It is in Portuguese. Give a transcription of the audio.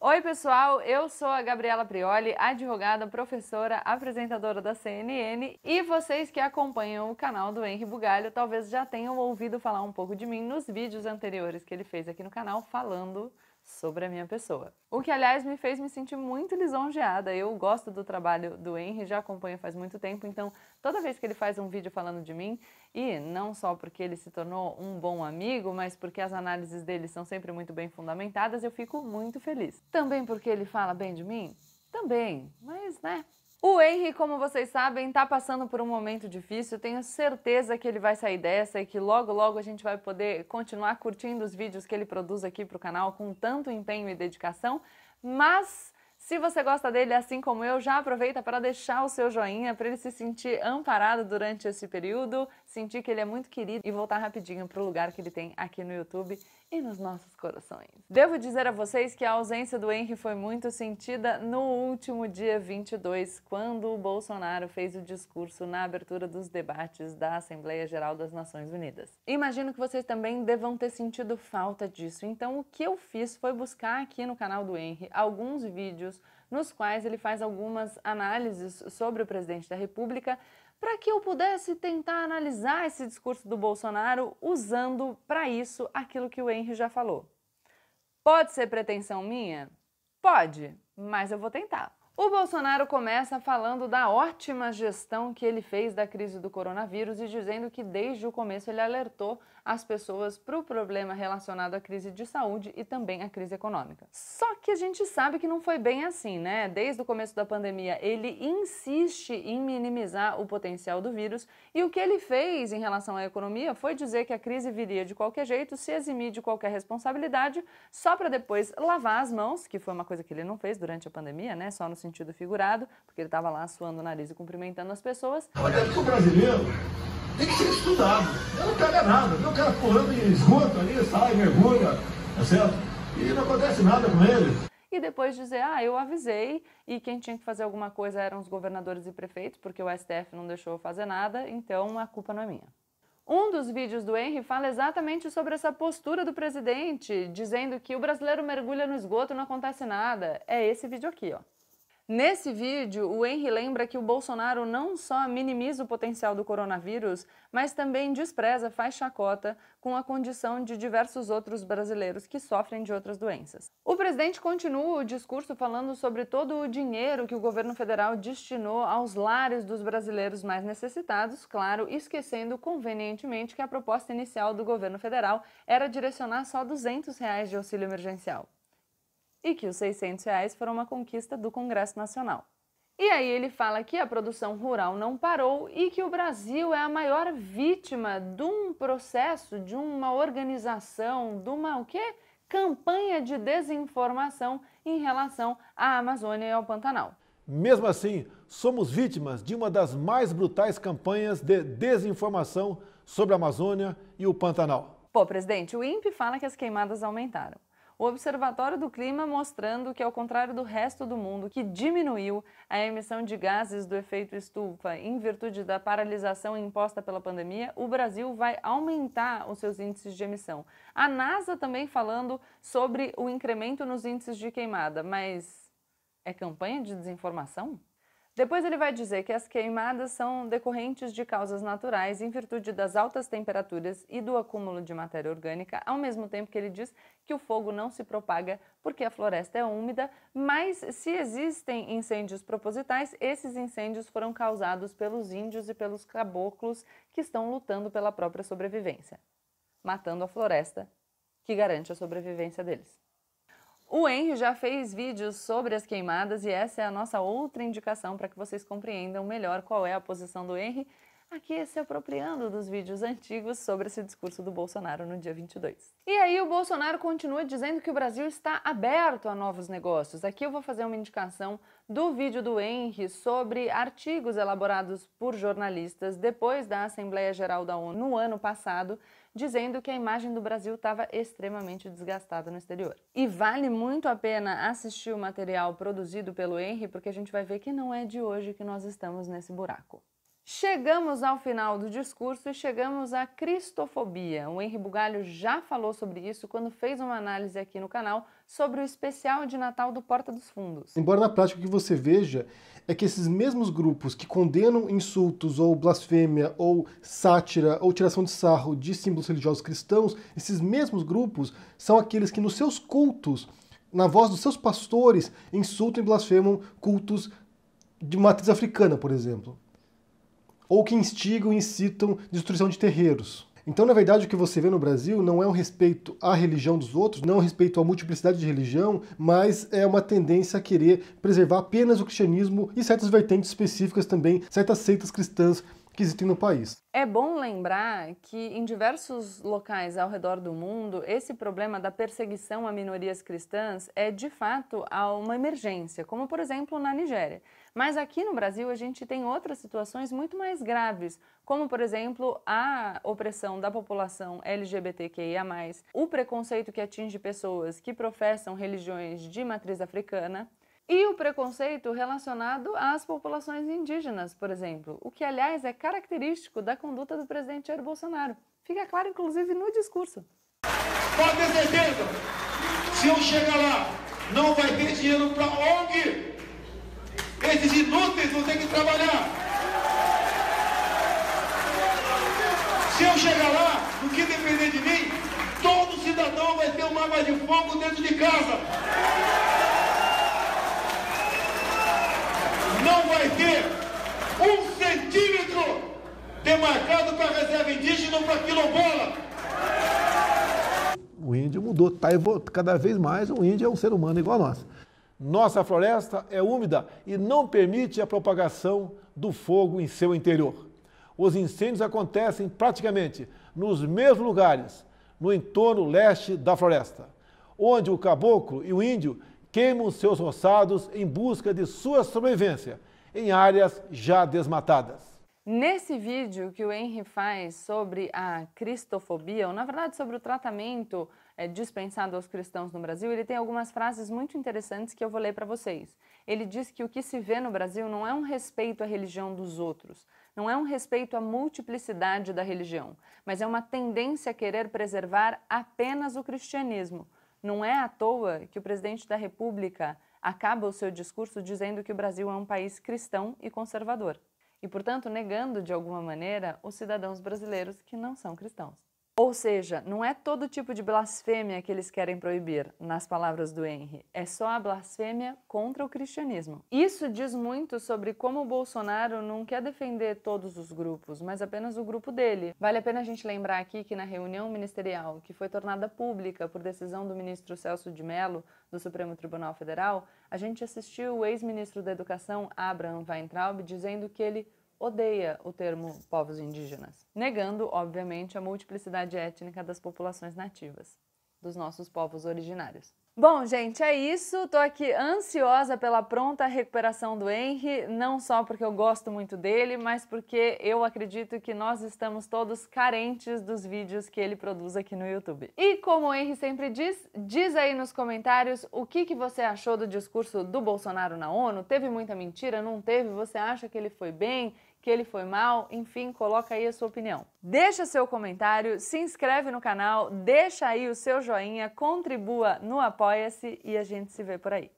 Oi pessoal, eu sou a Gabriela Prioli, advogada, professora, apresentadora da CNN, e vocês que acompanham o canal do Henri Bugalho talvez já tenham ouvido falar um pouco de mim nos vídeos anteriores que ele fez aqui no canal falando sobre a minha pessoa. O que, aliás, me fez me sentir muito lisonjeada. Eu gosto do trabalho do Henri, já acompanho faz muito tempo, então toda vez que ele faz um vídeo falando de mim, e não só porque ele se tornou um bom amigo, mas porque as análises dele são sempre muito bem fundamentadas, eu fico muito feliz. Também porque ele fala bem de mim? Também, mas né... O Henri, como vocês sabem, tá passando por um momento difícil, tenho certeza que ele vai sair dessa e que logo logo a gente vai poder continuar curtindo os vídeos que ele produz aqui pro canal com tanto empenho e dedicação, mas se você gosta dele assim como eu, já aproveita para deixar o seu joinha para ele se sentir amparado durante esse período, sentir que ele é muito querido e voltar rapidinho pro lugar que ele tem aqui no YouTube e nos nossos corações. Devo dizer a vocês que a ausência do Henri foi muito sentida no último dia 22, quando o Bolsonaro fez o discurso na abertura dos debates da Assembleia Geral das Nações Unidas. Imagino que vocês também devam ter sentido falta disso, então o que eu fiz foi buscar aqui no canal do Henri alguns vídeos nos quais ele faz algumas análises sobre o presidente da República, para que eu pudesse tentar analisar esse discurso do Bolsonaro usando para isso aquilo que o Henri já falou. Pode ser pretensão minha? Pode, mas eu vou tentar. O Bolsonaro começa falando da ótima gestão que ele fez da crise do coronavírus e dizendo que desde o começo ele alertou as pessoas para o problema relacionado à crise de saúde e também à crise econômica. Só que a gente sabe que não foi bem assim, né? Desde o começo da pandemia ele insiste em minimizar o potencial do vírus e o que ele fez em relação à economia foi dizer que a crise viria de qualquer jeito, se eximir de qualquer responsabilidade, só para depois lavar as mãos, que foi uma coisa que ele não fez durante a pandemia, né? Só no sentido figurado, porque ele estava lá suando o nariz e cumprimentando as pessoas. Olha, o brasileiro tem que ser estudado. Eu não pega nada. Viu o cara pulando em esgoto ali, sai, mergulha, tá certo? E não acontece nada com ele. E depois dizer, eu avisei e quem tinha que fazer alguma coisa eram os governadores e prefeitos, porque o STF não deixou eu fazer nada, então a culpa não é minha. Um dos vídeos do Henri fala exatamente sobre essa postura do presidente, dizendo que o brasileiro mergulha no esgoto e não acontece nada. É esse vídeo aqui, ó. Nesse vídeo, o Henri lembra que o Bolsonaro não só minimiza o potencial do coronavírus, mas também despreza, faz chacota com a condição de diversos outros brasileiros que sofrem de outras doenças. O presidente continua o discurso falando sobre todo o dinheiro que o governo federal destinou aos lares dos brasileiros mais necessitados, claro, esquecendo convenientemente que a proposta inicial do governo federal era direcionar só R$200 de auxílio emergencial. E que os R$600 foram uma conquista do Congresso Nacional. E aí ele fala que a produção rural não parou e que o Brasil é a maior vítima de um processo, de uma organização, de uma campanha de desinformação em relação à Amazônia e ao Pantanal. Mesmo assim, somos vítimas de uma das mais brutais campanhas de desinformação sobre a Amazônia e o Pantanal. Pô, presidente, o INPE fala que as queimadas aumentaram. O Observatório do Clima mostrando que, ao contrário do resto do mundo, que diminuiu a emissão de gases do efeito estufa em virtude da paralisação imposta pela pandemia, o Brasil vai aumentar os seus índices de emissão. A NASA também falando sobre o incremento nos índices de queimada, mas é campanha de desinformação? Depois ele vai dizer que as queimadas são decorrentes de causas naturais em virtude das altas temperaturas e do acúmulo de matéria orgânica, ao mesmo tempo que ele diz que o fogo não se propaga porque a floresta é úmida, mas se existem incêndios propositais, esses incêndios foram causados pelos índios e pelos caboclos que estão lutando pela própria sobrevivência, matando a floresta que garante a sobrevivência deles. O Henri já fez vídeos sobre as queimadas e essa é a nossa outra indicação para que vocês compreendam melhor qual é a posição do Henri, aqui se apropriando dos vídeos antigos sobre esse discurso do Bolsonaro no dia 22. E aí o Bolsonaro continua dizendo que o Brasil está aberto a novos negócios. Aqui eu vou fazer uma indicação do vídeo do Henri sobre artigos elaborados por jornalistas depois da Assembleia Geral da ONU no ano passado, dizendo que a imagem do Brasil estava extremamente desgastada no exterior. E vale muito a pena assistir o material produzido pelo Henri, porque a gente vai ver que não é de hoje que nós estamos nesse buraco. Chegamos ao final do discurso e chegamos à cristofobia. O Henri Bugalho já falou sobre isso quando fez uma análise aqui no canal sobre o especial de Natal do Porta dos Fundos. Embora na prática o que você veja é que esses mesmos grupos que condenam insultos ou blasfêmia ou sátira ou tiração de sarro de símbolos religiosos cristãos, esses mesmos grupos são aqueles que nos seus cultos, na voz dos seus pastores, insultam e blasfemam cultos de matriz africana, por exemplo. Ou que instigam e incitam destruição de terreiros. Então, na verdade, o que você vê no Brasil não é um respeito à religião dos outros, não é um respeito à multiplicidade de religião, mas é uma tendência a querer preservar apenas o cristianismo e certas vertentes específicas também, certas seitas cristãs que existem no país. É bom lembrar que em diversos locais ao redor do mundo, esse problema da perseguição a minorias cristãs é de fato uma emergência, como por exemplo na Nigéria. Mas aqui no Brasil a gente tem outras situações muito mais graves, como por exemplo a opressão da população LGBTQIA+, o preconceito que atinge pessoas que professam religiões de matriz africana, e o preconceito relacionado às populações indígenas, por exemplo, o que, aliás, é característico da conduta do presidente Jair Bolsonaro. Fica claro, inclusive, no discurso. Pode ter certeza, se eu chegar lá, não vai ter dinheiro para ONG. Esses inúteis vão ter que trabalhar. Se eu chegar lá, no que depender de mim, todo cidadão vai ter uma arma de fogo dentro de casa. Não vai ter 1 centímetro demarcado para reserva indígena ou para quilombola. O índio mudou, cada vez mais o índio é um ser humano igual a nós. Nossa floresta é úmida e não permite a propagação do fogo em seu interior. Os incêndios acontecem praticamente nos mesmos lugares, no entorno leste da floresta, onde o caboclo e o índio queimam seus roçados em busca de sua sobrevivência em áreas já desmatadas. Nesse vídeo que o Henry faz sobre a cristofobia, ou na verdade sobre o tratamento dispensado aos cristãos no Brasil, ele tem algumas frases muito interessantes que eu vou ler para vocês. Ele diz que o que se vê no Brasil não é um respeito à religião dos outros, não é um respeito à multiplicidade da religião, mas é uma tendência a querer preservar apenas o cristianismo. Não é à toa que o presidente da República acaba o seu discurso dizendo que o Brasil é um país cristão e conservador, e, portanto, negando, de alguma maneira, os cidadãos brasileiros que não são cristãos. Ou seja, não é todo tipo de blasfêmia que eles querem proibir, nas palavras do Henry, é só a blasfêmia contra o cristianismo. Isso diz muito sobre como o Bolsonaro não quer defender todos os grupos, mas apenas o grupo dele. Vale a pena a gente lembrar aqui que na reunião ministerial, que foi tornada pública por decisão do ministro Celso de Mello, do Supremo Tribunal Federal, a gente assistiu o ex-ministro da Educação, Abraham Weintraub, dizendo que ele odeia o termo povos indígenas, negando, obviamente, a multiplicidade étnica das populações nativas, dos nossos povos originários. Bom, gente, é isso. Tô aqui ansiosa pela pronta recuperação do Henry, não só porque eu gosto muito dele, mas porque eu acredito que nós estamos todos carentes dos vídeos que ele produz aqui no YouTube. E como o Henry sempre diz aí nos comentários o que você achou do discurso do Bolsonaro na ONU. Teve muita mentira? Não teve? Você acha que ele foi bem? Que ele foi mal? Enfim, coloca aí a sua opinião. Deixa seu comentário, se inscreve no canal, deixa aí o seu joinha, contribua no Apoia-se e a gente se vê por aí.